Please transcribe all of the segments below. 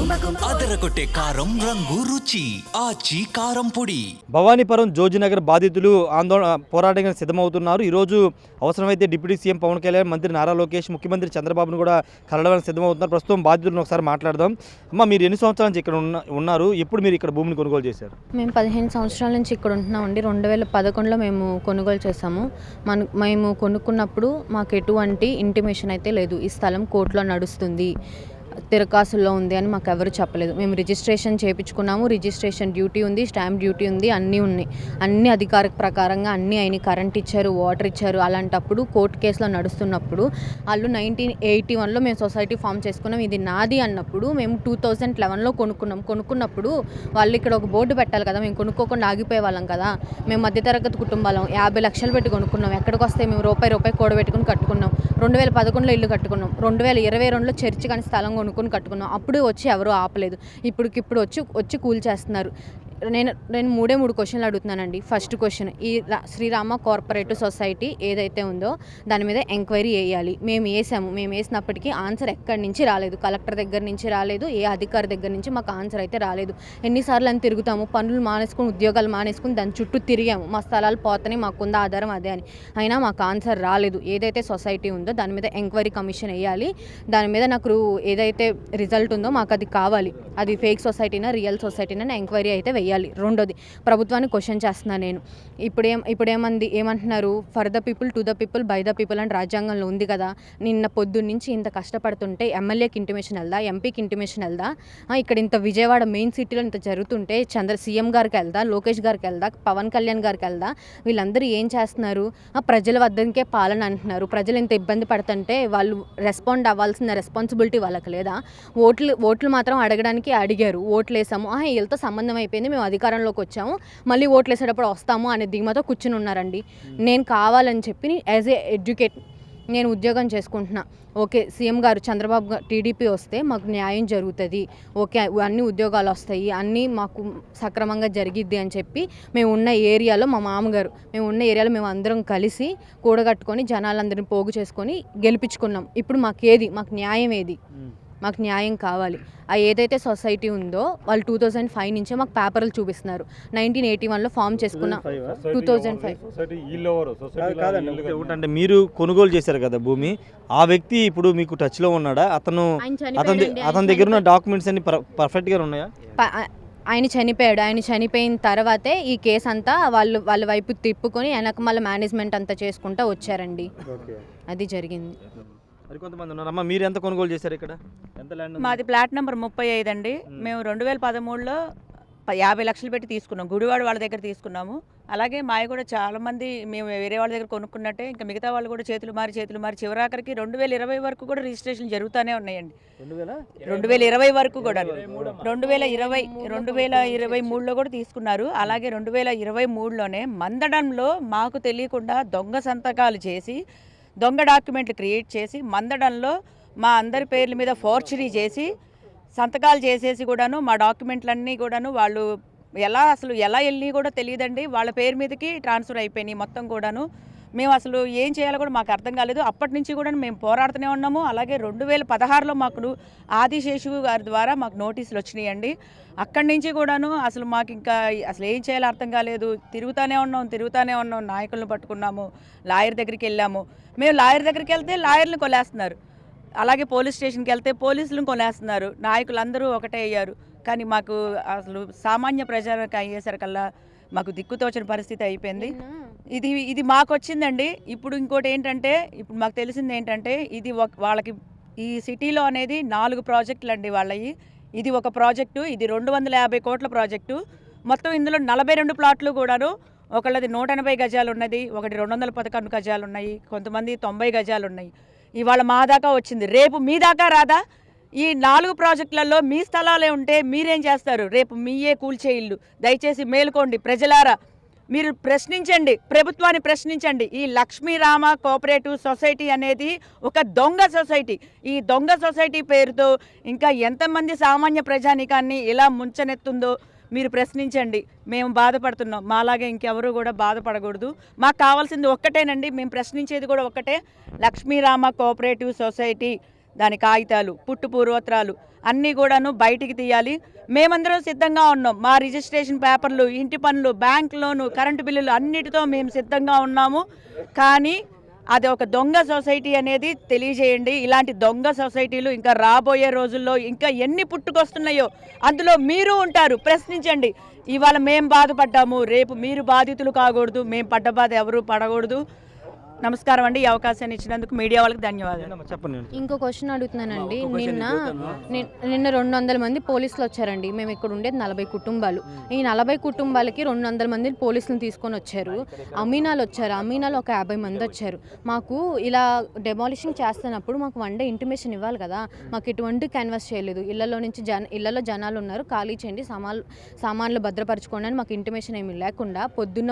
అదరగొట్టే కారం రంగు రుచి ఆచి కారం పొడి. భవానీపురం జోజినగర్ బాధితులు ఆందోళన పోరాటానికి సిద్ధమవుతున్నారు. ఈరోజు అవసరమైతే డిప్యూటీ సీఎం పవన్ కళ్యాణ్, మంత్రి నారా లోకేష్, ముఖ్యమంత్రి చంద్రబాబును కూడా కలవడానికి సిద్ధమవుతున్నారు. ప్రస్తుతం బాధితులను ఒకసారి మాట్లాడదాం. అమ్మ, మీరు ఎన్ని సంవత్సరాల నుంచి ఇక్కడ ఉన్నారు? ఎప్పుడు మీరు ఇక్కడ భూమిని కొనుగోలు చేశారు? మేము 15 సంవత్సరాల నుంచి ఇక్కడ ఉంటున్నామండి. 2011లో మేము కొనుగోలు చేసాము. మేము కొనుక్కున్నప్పుడు మాకు ఎటువంటి ఇంటిమేషన్ అయితే లేదు. ఈ స్థలం కోర్టులో నడుస్తుంది, తిరకాసుల్లో ఉంది అని మాకు ఎవరు చెప్పలేదు. మేము రిజిస్ట్రేషన్ చేయించుకున్నాము. రిజిస్ట్రేషన్ డ్యూటీ ఉంది, స్టాంప్ డ్యూటీ ఉంది, అన్నీ ఉన్నాయి. అన్ని అధికారిక ప్రకారంగా అన్నీ అయినాయి. కరెంట్ ఇచ్చారు, వాటర్ ఇచ్చారు. అలాంటప్పుడు కోర్టు కేసులో నడుస్తున్నప్పుడు వాళ్ళు 1981లో మేము సొసైటీ ఫామ్ చేసుకున్నాం. ఇది నాది అన్నప్పుడు మేము 2011లో కొనుక్కున్నప్పుడు వాళ్ళు ఇక్కడ ఒక బోర్డు పెట్టాలి కదా. మేము కొనుక్కోకుండా ఆగిపోయే వాళ్ళం కదా. మేము మధ్యతరగతి కుటుంబాలం 50 లక్షలు పెట్టి కొనుక్కున్నాం. ఎక్కడికి వస్తే మేము రూపాయి కూడబెట్టుకుని కట్టుకున్నాం. 2011లో ఇల్లు కట్టుకున్నాం. 2022లో చర్చి కానీ స్థలం కొనుక్కొని కట్టుకున్నాం. అప్పుడు వచ్చి ఎవరు ఆపలేదు. ఇప్పుడు వచ్చి కూల్చేస్తున్నారు. నేను మూడే క్వశ్చన్లు అడుగుతున్నానండి. ఫస్ట్ క్వశ్చన్, ఈ శ్రీరామ కోఆపరేటివ్ సొసైటీ ఏదైతే ఉందో దాని మీద ఎంక్వైరీ వేయాలి. మేము వేసినప్పటికీ ఆన్సర్ ఎక్కడి నుంచి రాలేదు. కలెక్టర్ దగ్గర నుంచి రాలేదు, ఏ అధికారి దగ్గర నుంచి మాకు ఆన్సర్ అయితే రాలేదు. ఎన్నిసార్లు అని తిరుగుతాము, పనులు మానేసుకుని, ఉద్యోగాలు మానేసుకుని దాని చుట్టూ తిరిగాము. మా స్థలాలు పోతని, మాకుంద ఆధారం అదే అని. అయినా మాకు ఆన్సర్ రాలేదు. ఏదైతే సొసైటీ ఉందో దాని మీద ఎంక్వైరీ కమిషన్ వేయాలి. దాని మీద నాకు ఏదైతే రిజల్ట్ ఉందో మాకు అది కావాలి. అది ఫేక్ సొసైటీనా రియల్ సొసైటీనా ఎంక్వైరీ అయితే వేయాలి. రెండోది, ప్రభుత్వాన్ని క్వశ్చన్ చేస్తున్నా నేను. ఏమంటున్నారు, for the people, to the people, by the people అని రాజ్యాంగంలో ఉంది కదా. నిన్న పొద్దున్న నుంచి ఇంత కష్టపడుతుంటే ఎమ్మెల్యేకి ఇంటిమేషన్ వెళ్దా, ఎంపీకి ఇంటిమేషన్ వెళ్దా? ఇక్కడ ఇంత విజయవాడ మెయిన్ సిటీలో ఇంత జరుగుతుంటే సీఎం గారికి వెళ్దా, లోకేష్ గారికి వెళ్దా, పవన్ కళ్యాణ్ గారికి వెళ్దా? వీళ్ళందరూ ఏం చేస్తున్నారు? ప్రజల వద్దకే పాలన అంటున్నారు. ప్రజలు ఇంత ఇబ్బంది పడుతుంటే వాళ్ళు రెస్పాండ్ అవ్వాల్సిన రెస్పాన్సిబిలిటీ వాళ్ళకి లేదా? ఓట్లు మాత్రం అడగడానికి అడిగారు, ఓట్లు వేసాము, వీళ్ళతో సంబంధం అయిపోయింది, మేము అధికారంలోకి వచ్చాము, మళ్ళీ ఓట్లు వేసేటప్పుడు వస్తాము అనే ధీమాతో కూర్చుని ఉన్నారండి. నేను కావాలని చెప్పి యాజ్ ఏ ఎడ్యుకేట్ నేను ఉద్యోగం చేసుకుంటున్నా. ఓకే, సీఎం గారు చంద్రబాబు గారు టీడీపీ వస్తే మాకు న్యాయం జరుగుతుంది, ఓకే అన్ని ఉద్యోగాలు వస్తాయి, అన్నీ మాకు సక్రమంగా జరిగిద్ది అని చెప్పి మేము ఉన్న ఏరియాలో మేము అందరం కలిసి కూడగట్టుకొని జనాలందరినీ పోగు చేసుకొని గెలిపించుకున్నాం. ఇప్పుడు మాకు న్యాయం ఏది? మాకు న్యాయం కావాలి. ఏదైతే సొసైటీ ఉందో వాళ్ళు 2005 నుంచే మాకు పేపర్లు చూపిస్తున్నారు. 1981లో ఫామ్ చేసుకున్నాం. 2005 అంటే మీరు కొనుగోలు చేశారు కదా భూమి, ఆ వ్యక్తి ఇప్పుడు మీకు టచ్లో ఉన్నాడా? అతని దగ్గర ఉన్న డాక్యుమెంట్స్ అన్ని పర్ఫెక్ట్గా ఉన్నాయా? ఆయన చనిపోయాడు. ఆయన చనిపోయిన తర్వాతే ఈ కేసు అంతా వాళ్ళ వైపు తిప్పుకొని వెనక మళ్ళీ మేనేజ్మెంట్ అంతా చేసుకుంటూ వచ్చారండి. అది జరిగింది. కొంతమంది ఉన్నారమ్మా, మీరు ఎంత కొనుగోలు చేశారు? ఇక్కడ ఎంత ల్యాండ్? మాది ప్లాట్ నెంబర్ 35 అండి. మేము 2013లో 50 లక్షలు పెట్టి తీసుకున్నాం. గుడివాడ వాళ్ళ దగ్గర తీసుకున్నాము. అలాగే మావి కూడా చాలామంది మేము వేరే వాళ్ళ దగ్గర కొనుక్కున్నట్టే ఇంకా మిగతా వాళ్ళు కూడా చేతులు మారి చివరాఖరికి 2020 వరకు కూడా రిజిస్ట్రేషన్ జరుగుతూనే ఉన్నాయండి. 2020 వరకు కూడా 2023లో కూడా తీసుకున్నారు. అలాగే 2023లోనే మందడంలో మాకు తెలియకుండా దొంగ సంతకాలు చేసి, దొంగ డాక్యుమెంట్లు క్రియేట్ చేసి, మందడంలో మా అందరి పేర్ల మీద ఫోర్జరీ చేసి సంతకాలు చేసేసి కూడాను మా డాక్యుమెంట్లన్నీ కూడాను వాళ్ళు ఎలా వెళ్ళి కూడా తెలియదండి. వాళ్ళ పేరు మీదకి ట్రాన్స్ఫర్ అయిపోయినాయి మొత్తం కూడాను. మేము అసలు ఏం చేయాలో కూడా మాకు అర్థం కాలేదు. అప్పటి నుంచి కూడా మేము పోరాడుతూనే ఉన్నాము. అలాగే 2016లో మాకు ఆదిశేషు గారి ద్వారా మాకు నోటీసులు వచ్చినాయండి. అక్కడి నుంచి కూడాను అసలు మాకు ఇంకా అసలు ఏం చేయాలో అర్థం కాలేదు. తిరుగుతూనే ఉన్నాం. నాయకులను పట్టుకున్నాము, లాయర్ దగ్గరికి వెళ్ళాము. మేము లాయర్ దగ్గరికి వెళ్తే లాయర్లను కొలేస్తున్నారు, అలాగే పోలీస్ స్టేషన్కి వెళ్తే పోలీసులను కొలేస్తున్నారు. నాయకులందరూ ఒకటే అయ్యారు. కానీ మాకు అసలు సామాన్య ప్రజలకు అయ్యేసరికల్లా మాకు దిక్కుతోచని పరిస్థితి అయిపోయింది. ఇది మాకు వచ్చిందండి. ఇప్పుడు ఇంకోటి ఏంటంటే, ఇప్పుడు మాకు తెలిసింది ఏంటంటే, ఇది వాళ్ళకి ఈ సిటీలో అనేది 4 ప్రాజెక్టులు అండి వాళ్ళవి. ఇది ఒక ప్రాజెక్టు, ఇది 250 కోట్ల ప్రాజెక్టు. మొత్తం ఇందులో 42 ప్లాట్లు కూడాను. ఒకళ్ళది 180 గజాలు ఉన్నది, ఒకటి 211 గజాలు ఉన్నాయి, కొంతమంది 90 గజాలు ఉన్నాయి. ఇవాళ మా దాకా వచ్చింది, రేపు మీ దాకా రాదా? ఈ 4 ప్రాజెక్టులలో మీ స్థలాలే ఉంటే మీరేం చేస్తారు? రేపు మీయే కూల్చే ఇల్లు. దయచేసి మేలుకోండి ప్రజలారా, మీరు ప్రశ్నించండి, ప్రభుత్వాన్ని ప్రశ్నించండి. ఈ లక్ష్మీరామ కోఆపరేటివ్ సొసైటీ అనేది ఒక దొంగ సొసైటీ. ఈ దొంగ సొసైటీ పేరుతో ఇంకా ఎంతమంది సామాన్య ప్రజానికాన్ని ఇలా ముంచనెత్తుందో మీరు ప్రశ్నించండి. మేము బాధపడుతున్నాం, మాలాగే ఇంకెవరు కూడా బాధపడకూడదు. మాకు కావాల్సింది ఒక్కటేనండి, మేము ప్రశ్నించేది కూడా ఒక్కటే, లక్ష్మీరామ కోఆపరేటివ్ సొసైటీ దాని కాగితాలు, పుట్టు పూర్వోత్తరాలు అన్నీ కూడాను బయటికి తీయాలి. మేమందరం సిద్ధంగా ఉన్నాం. మా రిజిస్ట్రేషన్ పేపర్లు, ఇంటి పనులు, బ్యాంక్ లోను, కరెంటు బిల్లులు అన్నిటితో మేము సిద్ధంగా ఉన్నాము. కానీ అది ఒక దొంగ సొసైటీ అనేది తెలియజేయండి. ఇలాంటి దొంగ సొసైటీలు ఇంకా రాబోయే రోజుల్లో ఇంకా ఎన్ని పుట్టుకొస్తున్నాయో అందులో మీరు ఉంటారు, ప్రశ్నించండి. ఇవాళ మేము బాధపడ్డాము, రేపు మీరు బాధితులు కాకూడదు, మేము పడ్డ బాధ ఎవరు పడకూడదు. నమస్కారం అండి. ఈ అవకాశాన్ని ఇచ్చినందుకు మీడియా వాళ్ళకి ధన్యవాదాలు. చెప్పండి. ఇంకో క్వశ్చన్ అడుగుతున్నానండి. నిన్న 200 మంది పోలీసులు వచ్చారండి. మేము ఇక్కడ ఉండేది 40 కుటుంబాలు. ఈ 40 కుటుంబాలకి 200 మంది పోలీసులను తీసుకొని వచ్చారు. అమీనాలు వచ్చారు. అమీనాలు ఒక 50 మంది వచ్చారు. మాకు ఇలా డెమాలిషింగ్ చేస్తున్నప్పుడు మాకు వన్ డే ఇంటిమేషన్ ఇవ్వాలి కదా. మాకు ఎటువంటి క్యాన్వాస్ చేయలేదు. ఇళ్లలో జనాలు ఉన్నారు, ఖాళీ చేయండి, సామాన్లు భద్రపరచుకోండి అని మాకు ఇంటిమేషన్ ఏమీ లేకుండా పొద్దున్న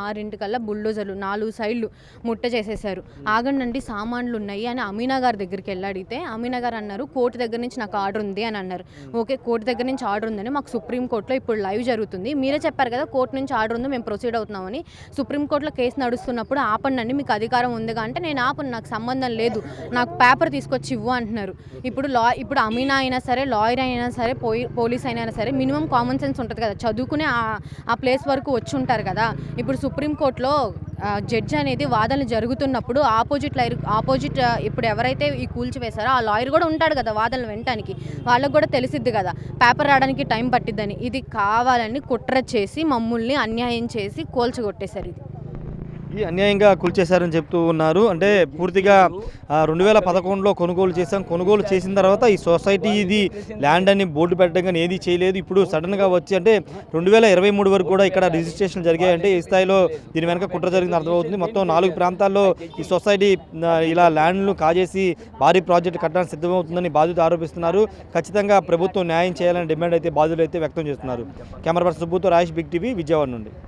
6 బుల్డోజర్లు 4 సైడ్లు ముట్ట చేసేసారు. ఆగండి, సామాన్లు ఉన్నాయి అని అమీనా గారి దగ్గరికి వెళ్ళి అడిగితే అమీనా గారు అన్నారు కోర్టు దగ్గర నుంచి నాకు ఆర్డర్ ఉంది అని అన్నారు. ఓకే, కోర్టు దగ్గర నుంచి ఆర్డర్ ఉందని మాకు సుప్రీంకోర్టులో ఇప్పుడు లైవ్ జరుగుతుంది. మీరే చెప్పారు కదా కోర్టు నుంచి ఆర్డర్ ఉంది, మేము ప్రొసీడ్ అవుతున్నామని. సుప్రీంకోర్టులో కేసు నడుస్తున్నప్పుడు ఆపండి, మీకు అధికారం ఉందిగా అంటే నేను ఆపను, నాకు సంబంధం లేదు, నాకు పేపర్ తీసుకొచ్చి ఇవ్వు అంటున్నారు. ఇప్పుడు అమీనా అయినా సరే, లాయర్ అయినా సరే, పోలీస్ అయినా సరే మినిమం కామన్ సెన్స్ ఉంటుంది కదా, చదువుకునే ఆ ప్లేస్ వరకు వచ్చి ఉంటారు కదా. ఇప్పుడు సుప్రీంకోర్టులో జడ్జి అనేది వాదనలు జరుగుతున్నప్పుడు ఆపోజిట్ ఇప్పుడు ఎవరైతే ఈ కూల్చివేశారో ఆ లాయర్ కూడా ఉంటాడు కదా వాదనలు వినటానికి. వాళ్ళకు కూడా తెలిసిద్ది కదా పేపర్ రావడానికి టైం పట్టిద్దని. ఇది కావాలని కుట్ర చేసి మమ్మల్ని అన్యాయం చేసి కూల్చగొట్టేశారు. ఈ అన్యాయంగా కూల్చేశారని చెప్తూ ఉన్నారు. అంటే పూర్తిగా 2011లో కొనుగోలు చేశాం, కొనుగోలు చేసిన తర్వాత ఈ సొసైటీ ఇది ల్యాండ్ అని బోర్డు పెట్టడం కానీ ఏది చేయలేదు. ఇప్పుడు సడన్గా వచ్చి అంటే 2023 వరకు కూడా ఇక్కడ రిజిస్ట్రేషన్ జరిగాయంటే ఈ స్థాయిలో దీని వెనక కుట్ర జరిగింది అర్థమవుతుంది. మొత్తం 4 ప్రాంతాల్లో ఈ సొసైటీ ఇలా ల్యాండ్ను కాజేసి భారీ ప్రాజెక్టు కట్టడానికి సిద్ధమవుతుందని బాధితులు ఆరోపిస్తున్నారు. ఖచ్చితంగా ప్రభుత్వం న్యాయం చేయాలని డిమాండ్ అయితే బాధితులు అయితే వ్యక్తం చేస్తున్నారు. కెమెరా పర్సన్ సుబ్బుతో రాజేష్, బిగ్ టీవీ, విజయవాడ నుండి.